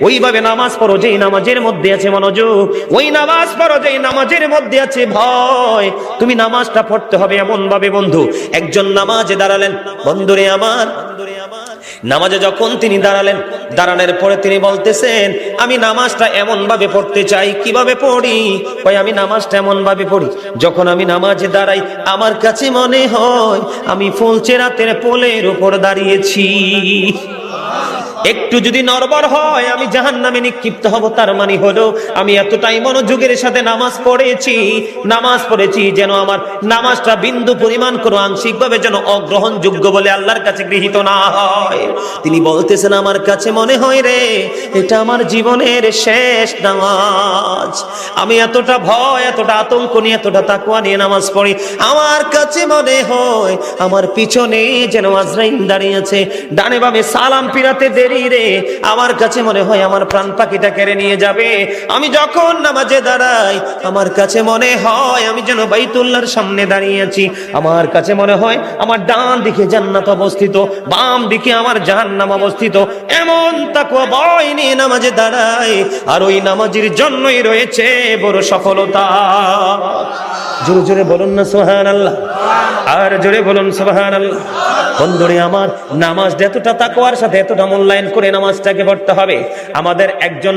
ওইভাবে নামাজ পড়ো যেই নামাজের মধ্যে আছে মনোযোগ, ওই নামাজ পড়ো যেই নামাজের মধ্যে আছে ভয়। তুমি নামাজটা পড়তে হবে এমন ভাবে বন্ধু, একজন নামাজে দাঁড়ালেন, বন্ধুরে আমার, নামাজে যখন তিনি দাঁড়ালেন, দাঁড়ানোর পরে তিনি বলতেছেন আমি নামাজটা এমন ভাবে পড়তে চাই। কিভাবে পড়ি? কই আমি নামাজটা এমন ভাবে পড়ি, যখন আমি নামাজে দাঁড়াই আমার কাছে মনে হয় আমি ফুলচেরাতের পোলের উপর দাঁড়িয়েছি। একটু যদি নড়বড় হয় আমি জাহান্নামে নিক্ষিপ্ত হব। তার মানে হলো আমি এতটাই মনোযোগের সাথে নামাজ পড়েছি যেন আমার নামাজটা বিন্দু পরিমাণ কোনো আংশিকভাবে যেন অগ্রহণযোগ্য বলে আল্লাহর কাছে গৃহীত না হয়। তিনি বলতেছেন আমার কাছে মনে হয় রে এটা আমার জীবনের শেষ নামাজ। আমি এতটা ভয়, এতটা আতঙ্ক নিয়ে, এতটা তাকওয়া নিয়ে নামাজ পড়ি, আমার কাছে মনে হয় আমার পিছনে যেন আজরাইল দাঁড়িয়ে আছে, ডানে বামে সালাম ফিরাতে দেরি রে, আমার কাছে মনে হয় আমার প্রাণ পাখিটা কেড়ে নিয়ে যাবে। আমি যখন নামাজে দাঁড়াই আমার কাছে মনে হয় আমি যেন বাইতুল্লাহর সামনে দাঁড়িয়ে আছি। আমার কাছে মনে হয় আমার ডান দিকে জান্নাত অবস্থিত, বাম দিকে আমার জাহান্নাম অবস্থিত। এমন তাকওয়া ভয় নিয়ে নামাজে দাঁড়াই, আর ওই নামাজের জন্যই রয়েছে বড় সফলতা। জোরে জোরে বলুন না সুবহানাল্লাহ, আর জোরে বলুন সুবহানাল্লাহ। বন্ধুরে আমার, নামাজ এতটা তাকওয়ার সাথে এতটা মূল্যায়ন করে নামাজটাকে পড়তে হবে। আমাদের একজন